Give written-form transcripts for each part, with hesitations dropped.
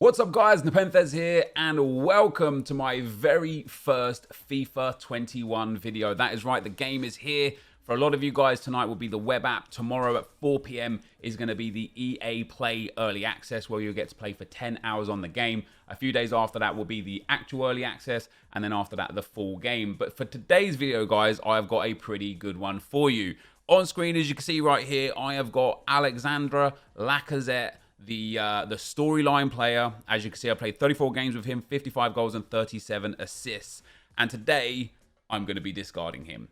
What's up guys, NepentheZ here and welcome to my very first FIFA 21 video. That is right, the game is here. For a lot of you guys, tonight will be the web app. Tomorrow at 4 p.m. is going to be the EA Play Early Access where you'll get to play for 10 hours on the game. A few days after that will be the actual Early Access and then after that the full game. But for today's video guys, I've got a pretty good one for you. On screen, as you can see right here, I have got Alexandre Lacazette, the storyline player. As you can see, I played 34 games with him, 55 goals and 37 assists. And today, I'm going to be discarding him.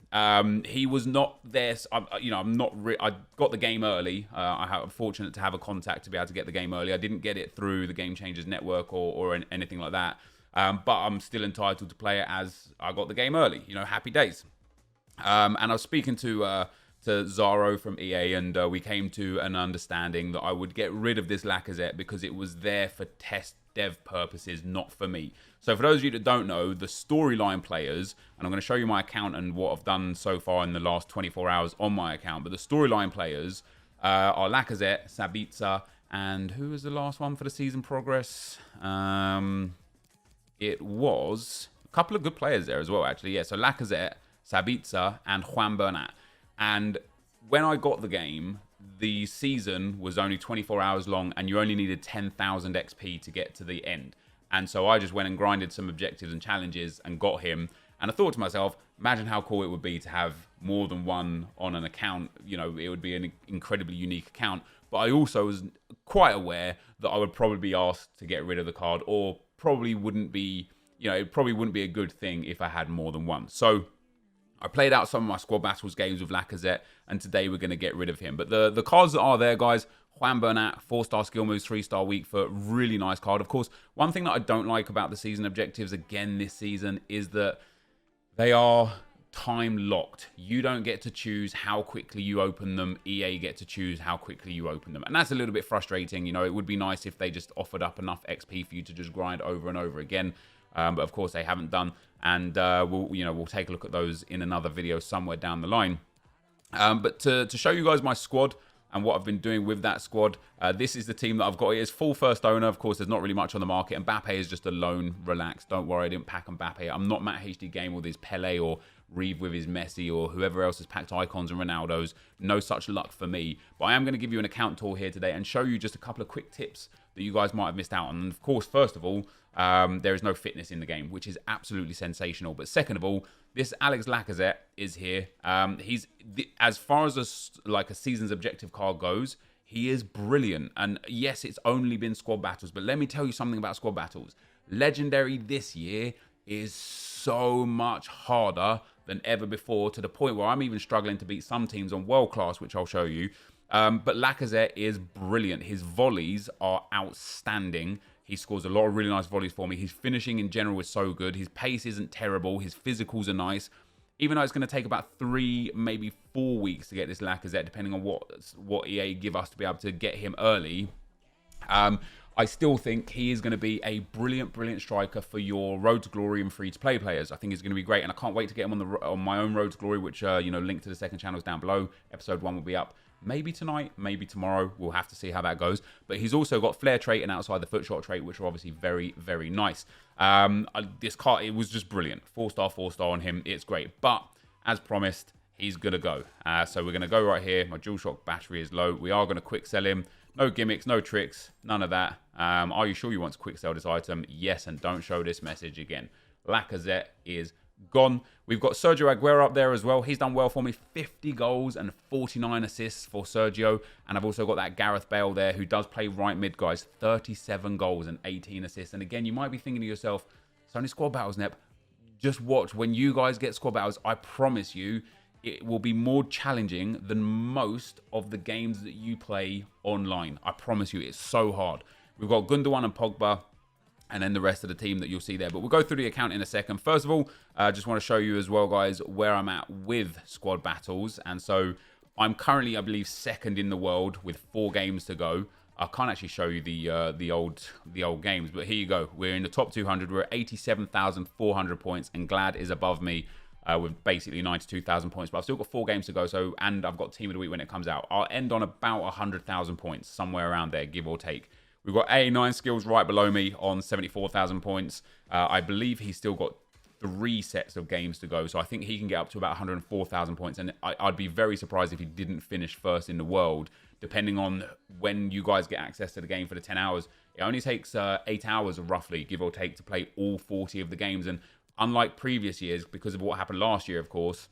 He was not there. I got the game early. I'm fortunate to have a contact to be able to get the game early. I didn't get it through the Game Changers network or anything like that. But I'm still entitled to play it as I got the game early. You know, happy days. And I was speaking to Zaro from EA, and we came to an understanding that I would get rid of this Lacazette because it was there for test dev purposes, not for me. So for those of you that don't know, the storyline players, and I'm going to show you my account and what I've done so far in the last 24 hours on my account, but the storyline players are Lacazette, Sabitzer, and who was the last one for the season progress? It was a couple of good players there as well, actually. Yeah, so Lacazette, Sabitzer, and Juan Bernat. And when I got the game, the season was only 24 hours long and you only needed 10,000 XP to get to the end. And so I just went and grinded some objectives and challenges and got him. And I thought to myself, imagine how cool it would be to have more than one on an account. You know, it would be an incredibly unique account. But I also was quite aware that I would probably be asked to get rid of the card, or probably wouldn't be, you know, it probably wouldn't be a good thing if I had more than one. So I played out some of my squad battles games with Lacazette, and today we're going to get rid of him. But the cards that are there, guys, Juan Bernat, 4-star skill moves, 3-star weak foot, really nice card. Of course, one thing that I don't like about the season objectives again this season is that they are time locked. You don't get to choose how quickly you open them. EA get to choose how quickly you open them. And that's a little bit frustrating. You know, it would be nice if they just offered up enough XP for you to just grind over and over again. But of course they haven't done, and we'll take a look at those in another video somewhere down the line. But to show you guys my squad and what I've been doing with that squad, this is the team that I've got. It is full first owner. Of course, there's not really much on the market. Mbappe is just a loan. Relax, don't worry, I didn't pack Mbappe. I'm not Matt HD Game with his Pele or Reeve with his Messi or whoever else has packed icons and Ronaldos. No such luck for me. But I am going to give you an account tour here today and show you just a couple of quick tips that you guys might have missed out on. And of course, first of all, there is no fitness in the game, which is absolutely sensational. But second of all, this Alex Lacazette is here. As far as a season's objective card goes, he is brilliant. And yes, it's only been squad battles, but let me tell you something about squad battles. Legendary this year is so much harder than ever before, to the point where I'm even struggling to beat some teams on world class, which I'll show you. But Lacazette is brilliant. His volleys are outstanding. He scores a lot of really nice volleys for me. His finishing in general is so good. His pace isn't terrible. His physicals are nice. Even though it's going to take about 3, maybe 4 weeks to get this Lacazette, depending on what EA give us to be able to get him early, I still think he is going to be a brilliant, brilliant striker for your Road to Glory and free-to-play players. I think he's going to be great, and I can't wait to get him on my own Road to Glory, which, link to the second channel is down below. Episode 1 will be up. Maybe tonight, maybe tomorrow. We'll have to see how that goes. But he's also got flair trait and outside the foot shot trait, which are obviously very, very nice. This card, it was just brilliant. 4-star, 4-star on him. It's great. But as promised, he's going to go. So we're going to go right here. My DualShock battery is low. We are going to quick sell him. No gimmicks, no tricks, none of that. Are you sure you want to quick sell this item? Yes, and don't show this message again. Lacazette is gone. We've got Sergio Aguero up there as well. He's done well for me. 50 goals and 49 assists for Sergio. And I've also got that Gareth Bale there, who does play right mid, guys. 37 goals and 18 assists. And again, you might be thinking to yourself, it's only squad battles, Nep. Just watch. When you guys get squad battles, I promise you, it will be more challenging than most of the games that you play online. I promise you, it's so hard. We've got Gundogan and Pogba, and then the rest of the team that you'll see there. But we'll go through the account in a second. First of all, I just want to show you as well, guys, where I'm at with squad battles. And so I'm currently, I believe, second in the world with 4 games to go. I can't actually show you the old games, but here you go. We're in the top 200. We're at 87,400 points, and Glad is above me with basically 92,000 points. But I've still got 4 games to go, and I've got Team of the Week when it comes out. I'll end on about 100,000 points, somewhere around there, give or take, We've got A9 skills right below me on 74,000 points. I believe he's still got 3 sets of games to go, so I think he can get up to about 104,000 points, and I'd be very surprised if he didn't finish first in the world, depending on when you guys get access to the game for the 10 hours. It only takes 8 hours roughly, give or take, to play all 40 of the games, and unlike previous years, because of what happened last year, of course,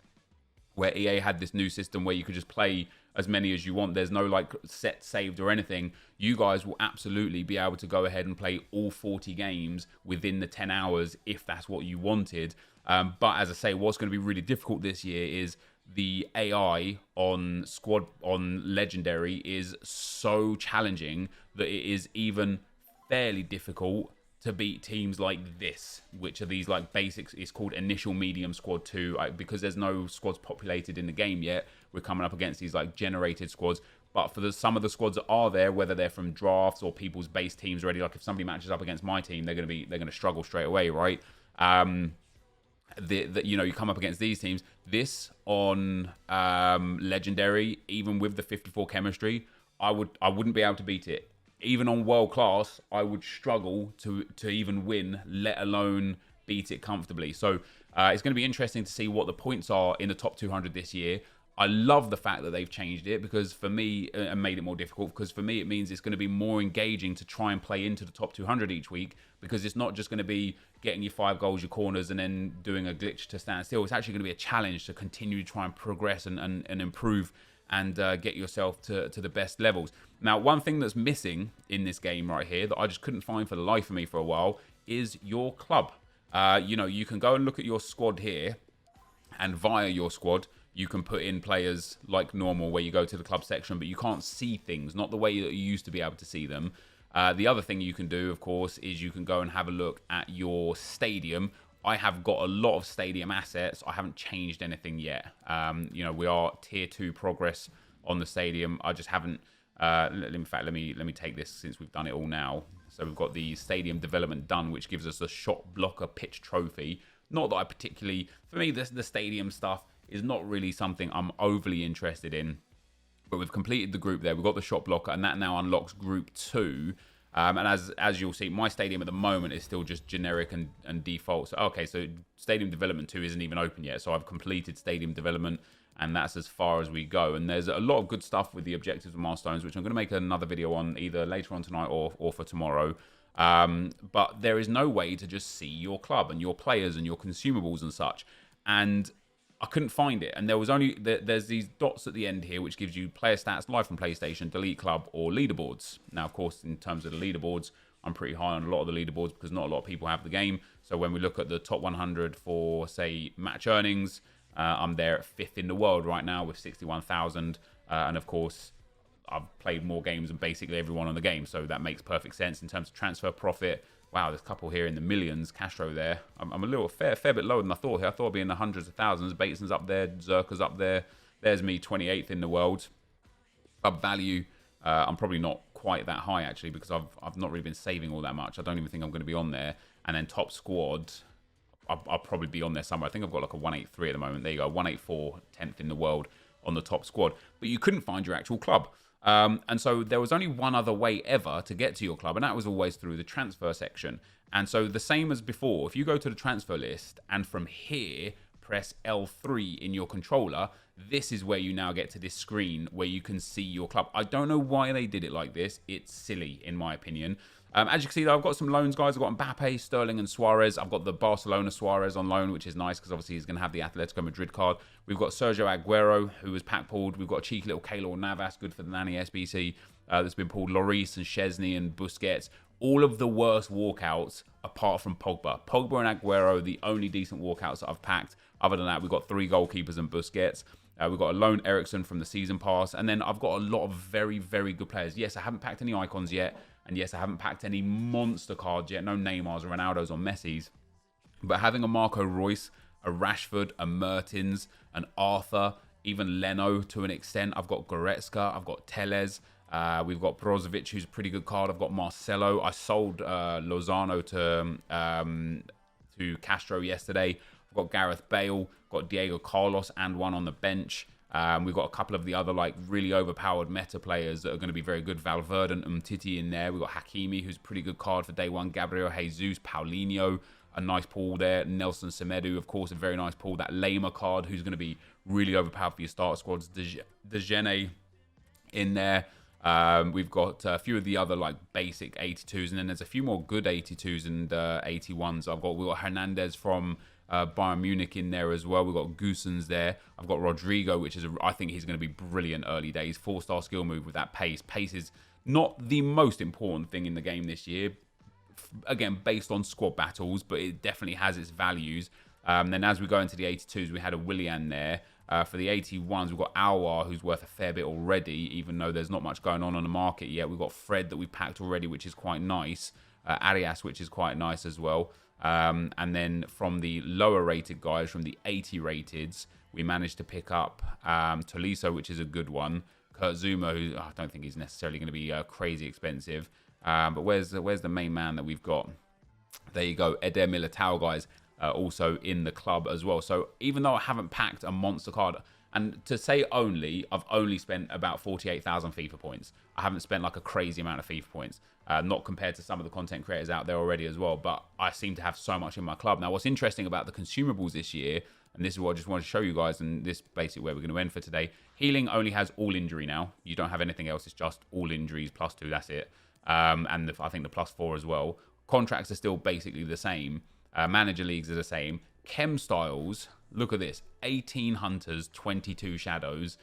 where EA had this new system where you could just play as many as you want. There's no like set saved or anything. You guys will absolutely be able to go ahead and play all 40 games within the 10 hours if that's what you wanted. But as I say, what's going to be really difficult this year is the AI on squad, on legendary, is so challenging that it is even fairly difficult to beat teams like this, which are these like basics. It's called initial medium squad 2, because there's no squads populated in the game yet. We're coming up against these like generated squads, but for some of the squads that are there, whether they're from drafts or people's base teams already, like if somebody matches up against my team, they're going to struggle straight away, right? You know, you come up against these teams. This on legendary, even with the 54 chemistry, I wouldn't be able to beat it. Even on world class, I would struggle to even win, let alone beat it comfortably. So it's going to be interesting to see what the points are in the top 200 this year. I love the fact that they've changed it, because for me, and made it more difficult, because for me it means it's going to be more engaging to try and play into the top 200 each week, because it's not just going to be getting your 5 goals, your corners, and then doing a glitch to stand still. It's actually going to be a challenge to continue to try and progress and improve and get yourself to the best levels. Now, one thing that's missing in this game right here that I just couldn't find for the life of me for a while is your club. You know, you can go and look at your squad here, and via your squad, you can put in players like normal, where you go to the club section, but you can't see things, not the way that you used to be able to see them. The other thing you can do, of course, is you can go and have a look at your stadium. I have got a lot of stadium assets. I haven't changed anything yet. You know, we are tier 2 progress on the stadium. I just haven't. In fact, let me take this since we've done it all now. So we've got the stadium development done, which gives us a shot blocker pitch trophy. Not that I particularly, for me, the stadium stuff is not really something I'm overly interested in. But we've completed the group there. We've got the shot blocker, and that now unlocks group 2. And as you'll see, my stadium at the moment is still just generic and default. So, okay, so Stadium Development 2 isn't even open yet. So I've completed Stadium Development, and that's as far as we go. And there's a lot of good stuff with the objectives and milestones, which I'm going to make another video on either later on tonight or for tomorrow. But there is no way to just see your club and your players and your consumables and such. And I couldn't find it, and there's these dots at the end here which gives you player stats live from PlayStation, delete club, or leaderboards. Now, of course, in terms of the leaderboards, I'm pretty high on a lot of the leaderboards because not a lot of people have the game. So when we look at the top 100 for, say, match earnings, I'm there at 5th in the world right now with 61,000, and of course, I've played more games than basically everyone on the game, so that makes perfect sense in terms of transfer profit. Wow, there's a couple here in the millions. Castro there. I'm a little fair bit lower than I thought here. I thought I'd be in the hundreds of thousands. Bateson's up there. Zerka's up there. There's me, 28th in the world. Club value, I'm probably not quite that high, actually, because I've not really been saving all that much. I don't even think I'm going to be on there. And then top squad, I'll probably be on there somewhere. I think I've got like a 183 at the moment. There you go, 184, 10th in the world on the top squad. But you couldn't find your actual club. And so there was only one other way ever to get to your club, and that was always through the transfer section. And so the same as before, if you go to the transfer list and from here press L3 in your controller, this is where you now get to this screen where you can see your club. I don't know why they did it like this. It's silly, in my opinion. As you can see, though, I've got some loans, guys. I've got Mbappe, Sterling, and Suarez. I've got the Barcelona Suarez on loan, which is nice because obviously he's going to have the Atletico Madrid card. We've got Sergio Aguero, who was pack pulled. We've got a cheeky little Keylor Navas, good for the Nani SBC, that's been pulled. Lloris and Chesney and Busquets. All of the worst walkouts apart from Pogba. Pogba and Aguero, the only decent walkouts that I've packed. Other than that, we've got 3 goalkeepers and Busquets. We've got a lone Ericsson from the season pass. And then I've got a lot of very, very good players. Yes, I haven't packed any icons yet. And yes, I haven't packed any monster cards yet. No Neymars or Ronaldos or Messis. But having a Marco Reus, a Rashford, a Mertens, an Arthur, even Leno to an extent. I've got Goretzka. I've got Tellez. We've got Brozovic, who's a pretty good card. I've got Marcelo. I sold Lozano to Castro yesterday. I've got Gareth Bale. Got Diego Carlos and one on the bench. We've got a couple of the other like really overpowered meta players that are going to be very good. Valverde and Umtiti in there. We've got Hakimi, who's a pretty good card for day one. Gabriel Jesus, Paulinho, a nice pull there. Nelson Semedo, of course, a very nice pull. That Lema card, who's going to be really overpowered for your starter squads. Dejene in there. We've got a few of the other like basic 82s, and then there's a few more good 82s and 81s. We've got Hernandez from Bayern Munich in there as well. We've got Goossens there. I've got Rodrigo, which is I think he's going to be brilliant early days. 4-star skill move with that pace. Pace is not the most important thing in the game this year. Again, based on squad battles, but it definitely has its values. Then as we go into the 82s, we had a Willian there. For the 81s, we've got Alwar, who's worth a fair bit already, even though there's not much going on the market yet. We've got Fred that we've packed already, which is quite nice. Arias, which is quite nice as well. And then from the lower rated guys, from the 80 rateds, we managed to pick up Tolisso, which is a good one. Kurt Zuma, who I don't think he's necessarily going to be crazy expensive. But where's the main man that we've got? There you go, Eder Militao, guys. Also in the club as well. So even though I haven't packed a monster card, and to say I've only spent about 48,000 FIFA points. I haven't spent like a crazy amount of FIFA points, not compared to some of the content creators out there already as well, but I seem to have so much in my club. Now, what's interesting about the consumables this year, and this is what I just want to show you guys, and this is basically where we're going to end for today. Healing only has all injury now. You don't have anything else. It's just all injuries +2, that's it. And I think the +4 as well. Contracts are still basically the same. Manager leagues are the same. Chem styles, look at this. 18 hunters, 22 shadows.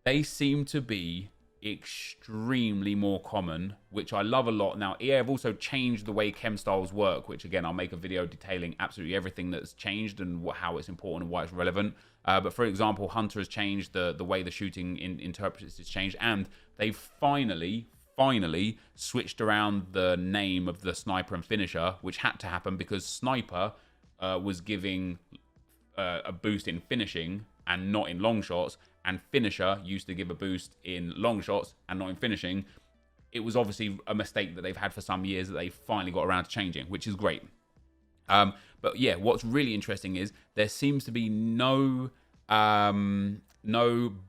They seem to be extremely more common, which I love a lot. Now, EA have also changed the way chem styles work, which again, I'll make a video detailing absolutely everything that's changed and how it's important and why it's relevant. But for example, Hunter has changed the way the shooting interprets has changed, and they've finally switched around the name of the sniper and finisher, which had to happen because sniper was giving a boost in finishing and not in long shots, and finisher used to give a boost in long shots and not in finishing. It was obviously a mistake that they've had for some years that they finally got around to changing, which is great. But yeah, what's really interesting is there seems to be no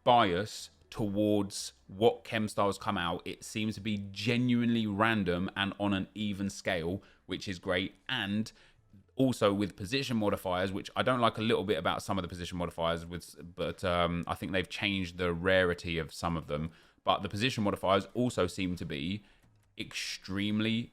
bias towards what chem styles come out. It seems to be genuinely random and on an even scale, which is great. And also with position modifiers, which I don't like a little bit about some of the position modifiers, but I think they've changed the rarity of some of them. But the position modifiers also seem to be extremely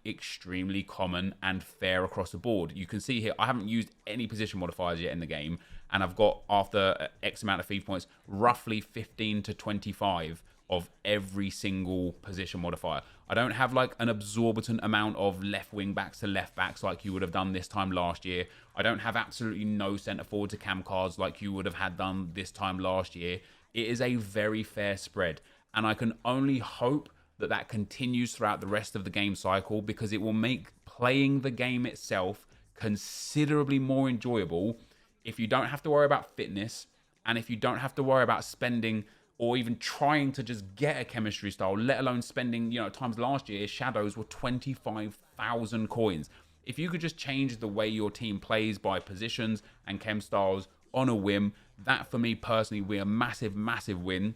common and fair across the board. You can see here, I haven't used any position modifiers yet in the game, and I've got, after X amount of FIFA points, roughly 15 to 25 of every single position modifier. I don't have like an exorbitant amount of left wing backs to left backs like you would have done this time last year. I don't have absolutely no centre forward to cam cards like you would have had done this time last year. It is a very fair spread, and I can only hope that that continues throughout the rest of the game cycle, because it will make playing the game itself considerably more enjoyable if you don't have to worry about fitness, and if you don't have to worry about spending or even trying to just get a chemistry style, let alone spending, times last year, shadows were 25,000 coins. If you could just change the way your team plays by positions and chem styles on a whim, that for me personally would be a massive win.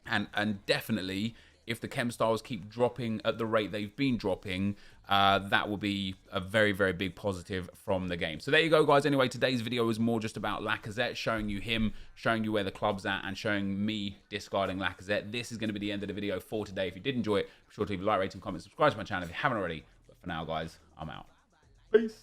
And definitely, if the chem styles keep dropping at the rate they've been dropping, that will be a very big positive from the game. So there you go, guys. Anyway, today's video was more just about Lacazette, showing you him, showing you where the club's at, and showing me discarding Lacazette. This is going to be the end of the video for today. If you did enjoy it, be sure to leave a like, rating, comment, subscribe to my channel if you haven't already. But for now, guys, I'm out. Peace.